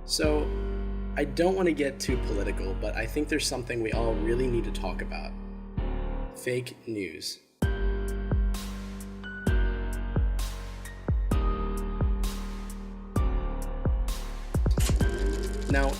So, I don't want to get too political, but I think there's something we all really need to talk about. Fake news. Now,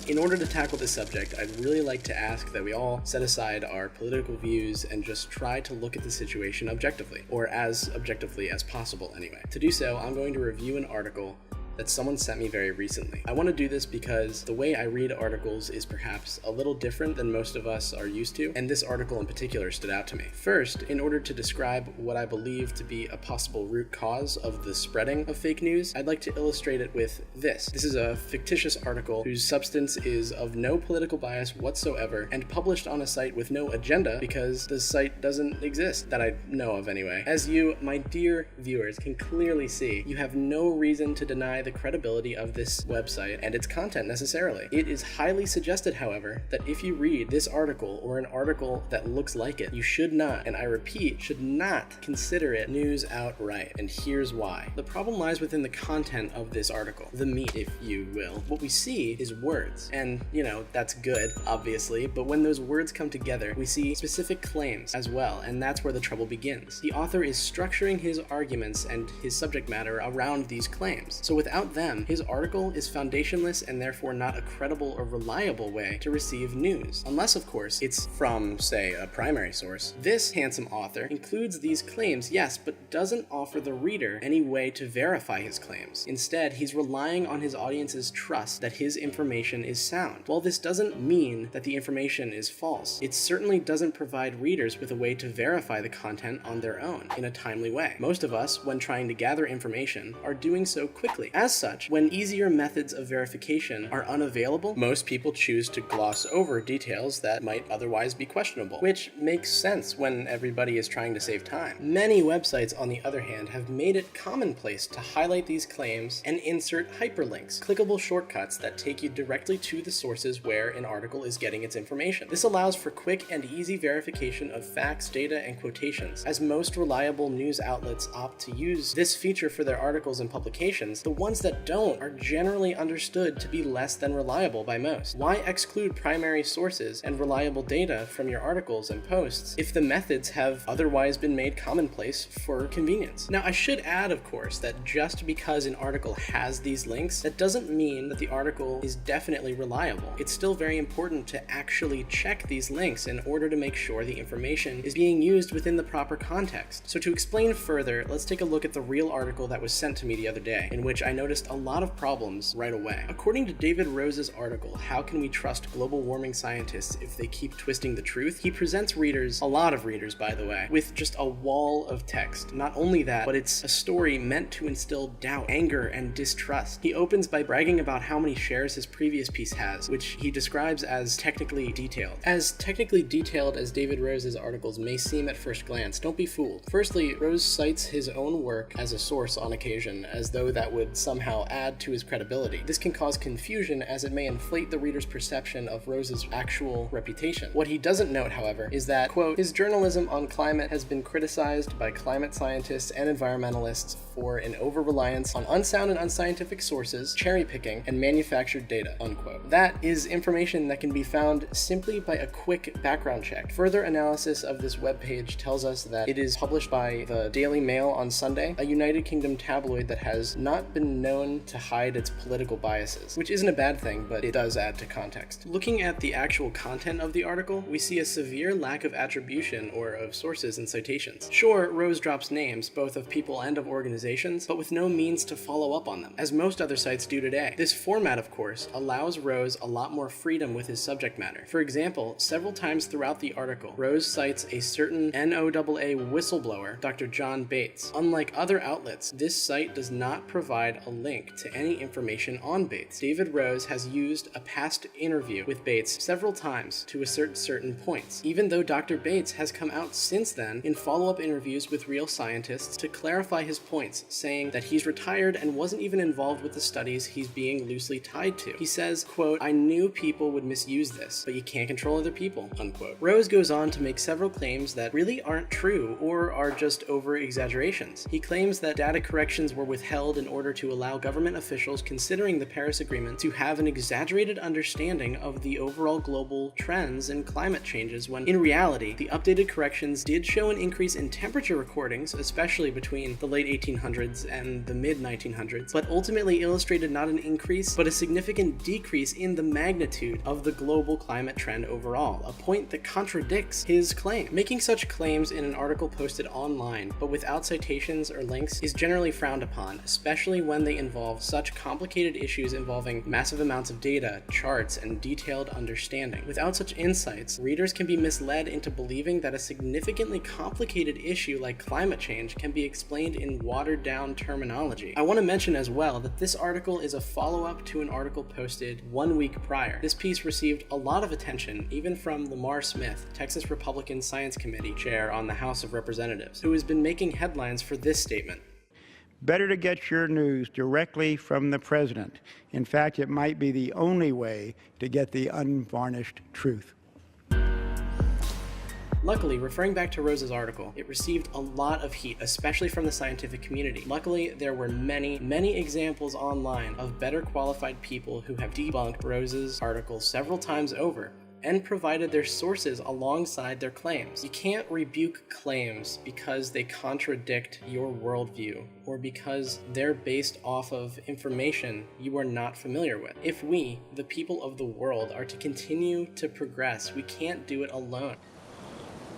in order to tackle this subject, I'd really like to ask that we all set aside our political views and just try to look at the situation objectively, or as objectively as possible anyway. To do so, I'm going to review an article that someone sent me very recently. I want to do this because the way I read articles is perhaps a little different than most of us are used to, and this article in particular stood out to me. First, in order to describe what I believe to be a possible root cause of the spreading of fake news, I'd like to illustrate it with this. This is a fictitious article whose substance is of no political bias whatsoever and published on a site with no agenda because the site doesn't exist, that I know of anyway. As you, my dear viewers, can clearly see, you have no reason to deny the credibility of this website and its content necessarily. It is highly suggested, however, that if you read this article or an article that looks like it, you should not, and I repeat, should not consider it news outright, and here's why. The problem lies within the content of this article, the meat, if you will. What we see is words, and that's good, obviously, but when those words come together, we see specific claims as well, and that's where the trouble begins. The author is structuring his arguments and his subject matter around these claims. So without them, his article is foundationless and therefore not a credible or reliable way to receive news. Unless, of course, it's from, say, a primary source. This handsome author includes these claims, yes, but doesn't offer the reader any way to verify his claims. Instead, he's relying on his audience's trust that his information is sound. While this doesn't mean that the information is false, it certainly doesn't provide readers with a way to verify the content on their own in a timely way. Most of us, when trying to gather information, are doing so quickly. As such, when easier methods of verification are unavailable, most people choose to gloss over details that might otherwise be questionable, which makes sense when everybody is trying to save time. Many websites, on the other hand, have made it commonplace to highlight these claims and insert hyperlinks, clickable shortcuts that take you directly to the sources where an article is getting its information. This allows for quick and easy verification of facts, data, and quotations. As most reliable news outlets opt to use this feature for their articles and publications, the ones that don't are generally understood to be less than reliable by most. Why exclude primary sources and reliable data from your articles and posts if the methods have otherwise been made commonplace for convenience? Now, I should add, of course, that just because an article has these links, that doesn't mean that the article is definitely reliable. It's still very important to actually check these links in order to make sure the information is being used within the proper context. So to explain further, let's take a look at the real article that was sent to me the other day, in which I noticed a lot of problems right away. According to David Rose's article, How Can We Trust Global Warming Scientists If They Keep Twisting the Truth?, he presents readers, a lot of readers by the way, with just a wall of text. Not only that, but it's a story meant to instill doubt, anger, and distrust. He opens by bragging about how many shares his previous piece has, which he describes as technically detailed. As technically detailed as David Rose's articles may seem at first glance, don't be fooled. Firstly, Rose cites his own work as a source on occasion, as though that would somehow add to his credibility. This can cause confusion as it may inflate the reader's perception of Rose's actual reputation. What he doesn't note, however, is that, quote, his journalism on climate has been criticized by climate scientists and environmentalists for an over-reliance on unsound and unscientific sources, cherry-picking, and manufactured data, unquote. That is information that can be found simply by a quick background check. Further analysis of this webpage tells us that it is published by the Daily Mail on Sunday, a United Kingdom tabloid that has not been known to hide its political biases, which isn't a bad thing, but it does add to context. Looking at the actual content of the article, we see a severe lack of attribution or of sources and citations. Sure, Rose drops names, both of people and of organizations, but with no means to follow up on them, as most other sites do today. This format, of course, allows Rose a lot more freedom with his subject matter. For example, several times throughout the article, Rose cites a certain NOAA whistleblower, Dr. John Bates. Unlike other outlets, this site does not provide a link to any information on Bates. David Rose has used a past interview with Bates several times to assert certain points, even though Dr. Bates has come out since then in follow-up interviews with real scientists to clarify his points, saying that he's retired and wasn't even involved with the studies he's being loosely tied to. He says, quote, I knew people would misuse this, but you can't control other people, unquote. Rose goes on to make several claims that really aren't true or are just over-exaggerations. He claims that data corrections were withheld in order to allow government officials considering the Paris Agreement to have an exaggerated understanding of the overall global trends and climate changes, when in reality, the updated corrections did show an increase in temperature recordings, especially between the late 1800s and the mid 1900s, but ultimately illustrated not an increase, but a significant decrease in the magnitude of the global climate trend overall, a point that contradicts his claim. Making such claims in an article posted online, but without citations or links, is generally frowned upon, especially when they involve such complicated issues involving massive amounts of data, charts, and detailed understanding. Without such insights, readers can be misled into believing that a significantly complicated issue like climate change can be explained in watered-down terminology. I want to mention as well that this article is a follow-up to an article posted 1 week prior. This piece received a lot of attention, even from Lamar Smith, Texas Republican Science Committee chair on the House of Representatives, who has been making headlines for this statement. Better to get your news directly from the president. In fact, it might be the only way to get the unvarnished truth. Luckily, referring back to Rose's article, it received a lot of heat, especially from the scientific community. Luckily, there were many examples online of better qualified people who have debunked Rose's article several times over and provided their sources alongside their claims. You can't rebuke claims because they contradict your worldview or because they're based off of information you are not familiar with. If we, the people of the world, are to continue to progress, we can't do it alone.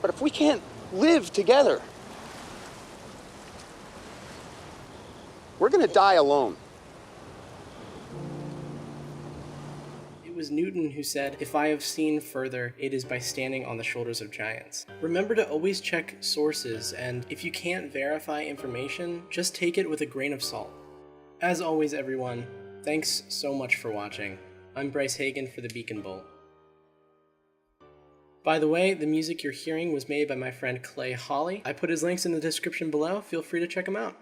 But if we can't live together, we're going to die alone. It was Newton who said, "If I have seen further, it is by standing on the shoulders of giants." Remember to always check sources, and if you can't verify information, just take it with a grain of salt. As always, everyone, thanks so much for watching. I'm Bryce Hagan for the Beacon Bolt. By the way, the music you're hearing was made by my friend Clay Hawley. I put his links in the description below. Feel free to check him out.